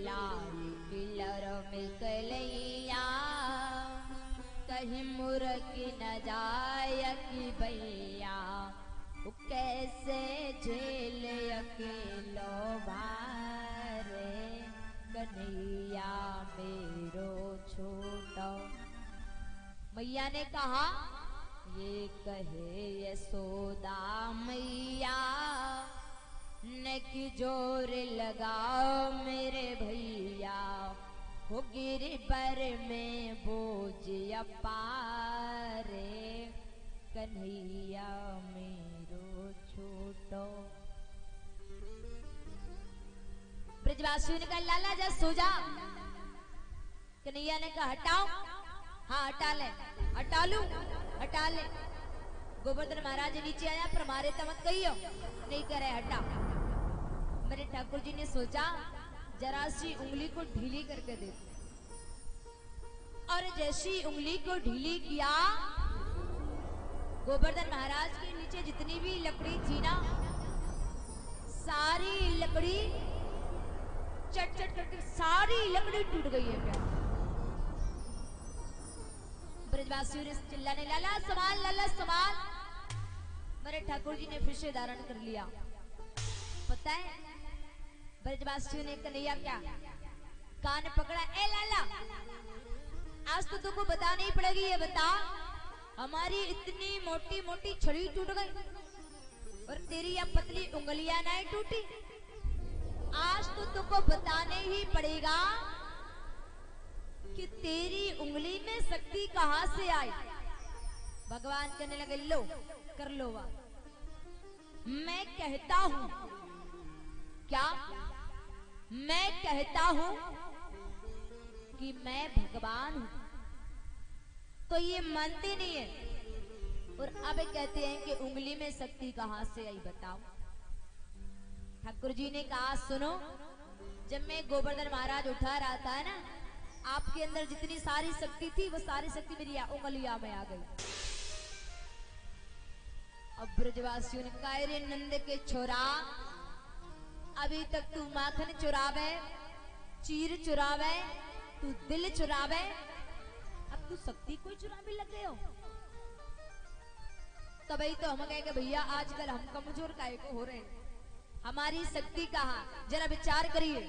लाल killer में कलैया कहीं मुरक न जाय कि भैया कैसे झेल अकेलो भारे कन्हैया मेरो छोटो। मैया ने कहा ये कहे यशोदा मैया ने की जोर लगाओ मेरे भैया हो गिर पर में बोझ अपारे कन्हैया मेरो छोटो। ब्रजवासियों ने कहा लाला जा सो जा। कन्हैया ने कहा हटाओ। हाँ हटा ले, हटा लू, हटा ले। गोवर्धन महाराज नीचे आया पर मारे तो मत कहियो, नहीं करे हटा। मेरे ठाकुर जी ने सोचा जरा सी उंगली को ढीली करके दे, और जैसी उंगली को ढीली किया गोवर्धन महाराज के नीचे जितनी भी लकड़ी थी ना सारी लकड़ी चट चट करके सारी लकड़ी टूट गई है। क्या ब्रजवासियों ने चिल्लाने लाला संभाल, लाला संभाल। मेरे ठाकुर जी ने फिर से धारण कर लिया। पता है ब्रजवासियों ने कन्हैया क्या कान पकड़ा, ए लाला आज तो तुमको बतानी ही पड़ेगी, ये बता हमारी इतनी मोटी मोटी छड़ी टूट गई और तेरी यह पतली उंगलियां नहीं टूटी। आज तो तुमको बताने ही पड़ेगा कि तेरी उंगली में शक्ति कहां से आई। भगवान कहने लगे लो कर लो बात। मैं कहता हूं, क्या मैं कहता हूं कि मैं भगवान हूं, तो ये मानते नहीं है और अब कहते हैं कि उंगली में शक्ति कहां से आई बताओ। ठाकुर जी ने कहा सुनो, जब मैं गोवर्धन महाराज उठा रहा था ना आपके अंदर जितनी सारी शक्ति थी वो सारी शक्ति मेरी उंगलिया में आ गई। अब ब्रजवासियों ने कहा रे नंद के छोरा अभी तक तू माखन चुरावे, चीर चुरावे, तू दिल चुरावे, अब तू शक्ति कोई चुरावे लग गए हो। तभी तो हम कहे भैया आजकल हम कमजोर काहे को हो रहे हैं, हमारी शक्ति कहाँ, जरा विचार करिए।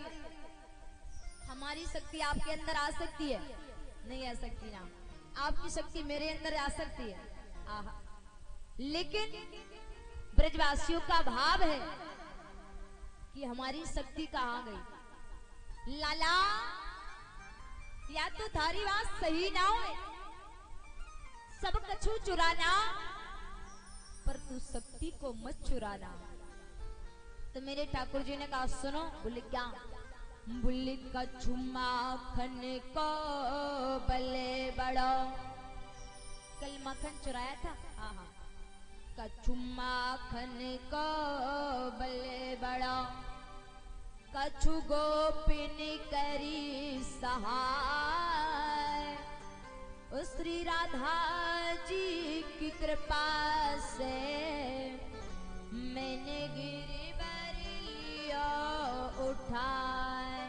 हमारी शक्ति आपके अंदर आ सकती है? नहीं आ सकती ना। आपकी शक्ति मेरे अंदर आ सकती है? आहा। लेकिन ब्रजवासियों का भाव है कि हमारी शक्ति कहाँ गई। लाला या तो थारी बात सही ना हो, सब कछु चुराना पर तू शक्ति को मत चुराना। तो मेरे ठाकुर जी ने कहा सुनो। बोले क्या? बोले कछु माखन को बले बड़ो। कल माखन चुराया था। हाँ हाँ। कछु माखन को बले बड़ो, कछु गोपिन करी सहाय। श्री राधा जी की कृपा से मैंने गिरिवरिया उठाए।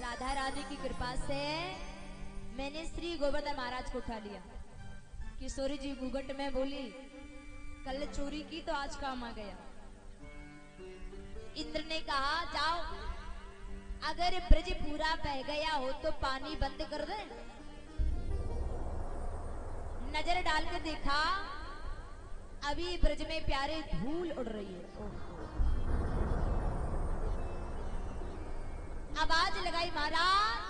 राधा रानी की कृपा से मैंने श्री गोवर्धन महाराज को उठा लिया। किशोरी जी घूंघट में बोली कल चोरी की तो आज काम आ गया। इंद्र ने कहा जाओ, अगर ब्रज पूरा बह गया हो तो पानी बंद कर दे। नजर डालकर देखा अभी ब्रज में प्यारे धूल उड़ रही है। आवाज लगाई महाराज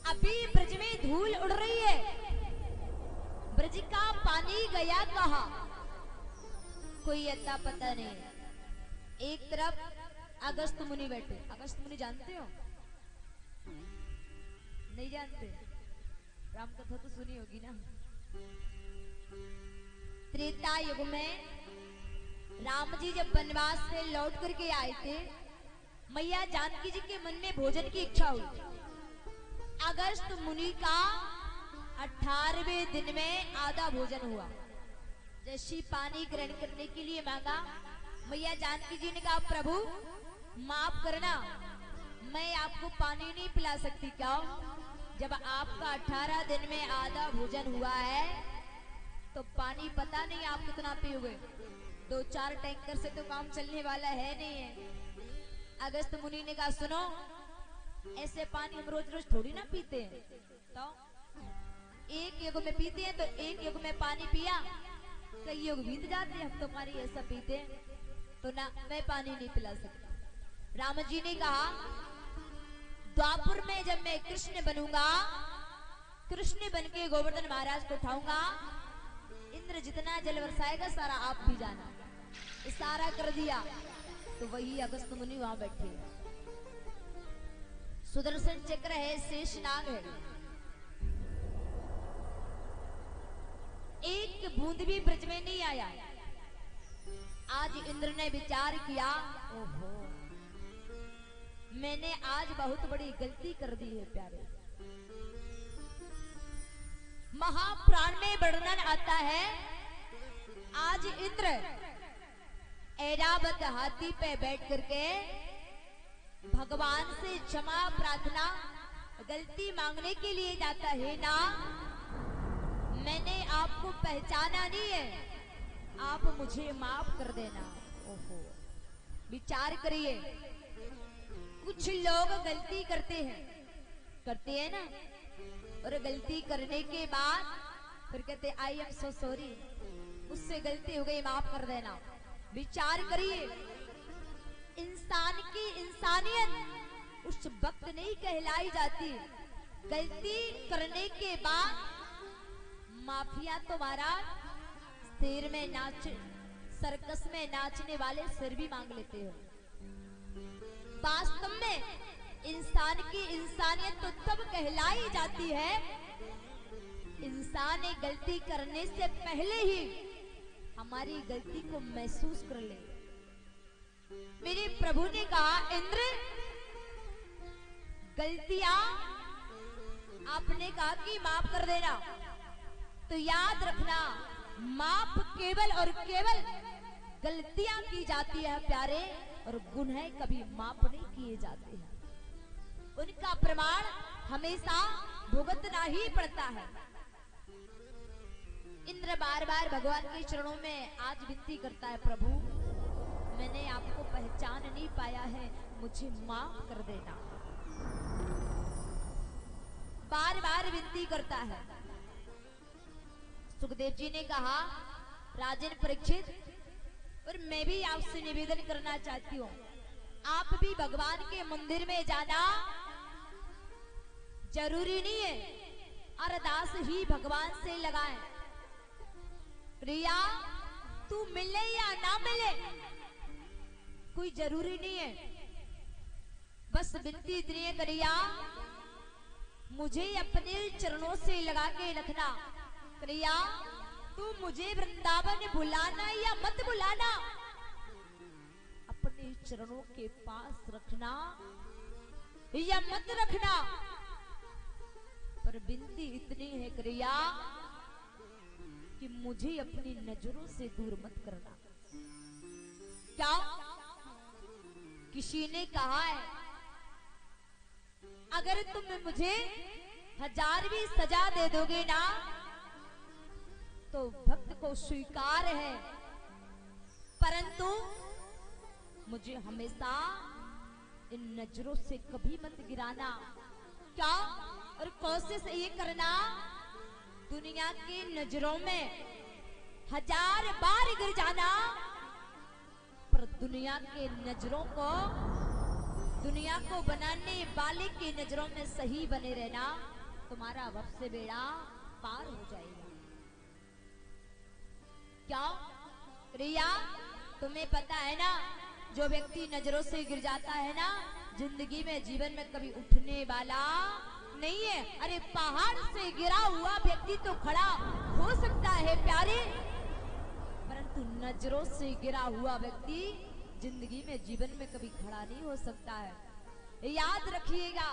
अभी ब्रज में धूल उड़ रही है, ब्रज का पानी गया कहां? कोई अता पता नहीं। एक तरफ अगस्त मुनि बैठे। अगस्त मुनि जानते हो? नहीं जानते? राम कथा तो सुनी होगी ना। त्रेता युग में राम जी जब वनवास से लौट करके आए थे, मैया जानकी जी के मन में भोजन की इच्छा हुई। अगस्त मुनि का 18वें दिन में आधा भोजन हुआ। जैसी पानी ग्रहण करने के लिए मांगा, मैया जानकी जी ने कहा प्रभु माफ करना, मैं आपको पानी नहीं पिला सकती। क्या जब आपका 18 दिन में आधा भोजन हुआ है तो पानी पता नहीं आप कितना पियोगे। 2-4 टैंकर से तो काम चलने वाला है नहीं है। अगस्त मुनि ने कहा सुनो, ऐसे पानी हम रोज रोज थोड़ी ना पीते हैं, तो एक युग में पीते हैं तो एक युग में पानी पिया, कई युग बीत जाते हैं, हम तो पानी ऐसा पीते हैं, तो ना मैं पानी नहीं पिला सकती। राम जी ने कहा द्वापुर में जब मैं कृष्ण बनूंगा, कृष्ण बन के गोवर्धन महाराज को उठाऊंगा, इंद्र जितना जल बरसाएगा सारा आप भी जाना। इशारा कर दिया तो वही अगस्त मुनि वहां बैठे। सुदर्शन चक्र है, शेष नाग है, एक बूंद भी ब्रज में नहीं आया। आज इंद्र ने विचार किया, ओहो मैंने आज बहुत बड़ी गलती कर दी है प्यारे। महापुराण में वर्णन आता है, आज इंद्र ऐरावत हाथी पे बैठ करके भगवान से क्षमा प्रार्थना गलती मांगने के लिए जाता है ना, मैंने आपको पहचाना नहीं है, आप मुझे माफ कर देना। ओहो विचार करिए, कुछ लोग गलती करते हैं ना, और गलती करने के बाद फिर कहते आई एम सो सॉरी, उससे गलती हो गई माफ कर देना। विचार करिए, इंसान की इंसानियत उस वक्त नहीं कहलाई जाती, गलती करने के बाद माफिया तो महाराज सिर में नाच, सर्कस में नाचने वाले सिर भी मांग लेते हो। वास्तव में इंसान की इंसानियत तो तब कहलाई जाती है, इंसान एक गलती करने से पहले ही हमारी गलती को महसूस कर ले। मेरे प्रभु ने कहा इंद्र गलतियां आपने कहा कि माफ कर देना, तो याद रखना माफ केवल और केवल गलतियां की जाती है प्यारे, और गुनाह कभी माफ नहीं किए जाते हैं, उनका प्रमाण हमेशा भुगतना ही पड़ता है। इंद्र बार बार भगवान के चरणों में आज विनती करता है, प्रभु मैंने आपको पहचान नहीं पाया है, मुझे माफ कर देना। बार बार विनती करता है। सुखदेव जी ने कहा राजन परीक्षित, और मैं भी आपसे निवेदन करना चाहती हूँ, आप भी भगवान के मंदिर में जाना जरूरी नहीं है, अरदास ही भगवान से लगाएं। प्रिया तू मिले या ना मिले कोई जरूरी नहीं है, बस विनती इतनी है करिया मुझे अपने चरणों से लगा के रखना। करिया तू मुझे वृंदावन बुलाना या मत बुलाना, अपने चरणों के पास रखना या मत रखना, पर विनती इतनी है करिया कि मुझे अपनी नजरों से दूर मत करना। क्या किसी ने कहा है अगर तुम मुझे 1000वीं सजा दे दोगे ना तो भक्त को स्वीकार है, परंतु मुझे हमेशा इन नजरों से कभी मत गिराना। क्या और कोशिश ये करना दुनिया की नजरों में 1000 बार गिर जाना, पर दुनिया के नजरों को, दुनिया को बनाने वाले की नजरों में सही बने रहना, तुम्हारा वक्त से बेड़ा पार हो जाएगा। क्या रिया तुम्हें पता है ना, जो व्यक्ति नजरों से गिर जाता है ना, जिंदगी में जीवन में कभी उठने वाला नहीं है। अरे पहाड़ से गिरा हुआ व्यक्ति तो खड़ा हो सकता है प्यारे, परंतु नजरों से गिरा हुआ व्यक्ति जिंदगी में जीवन में कभी खड़ा नहीं हो सकता है। याद रखिएगा।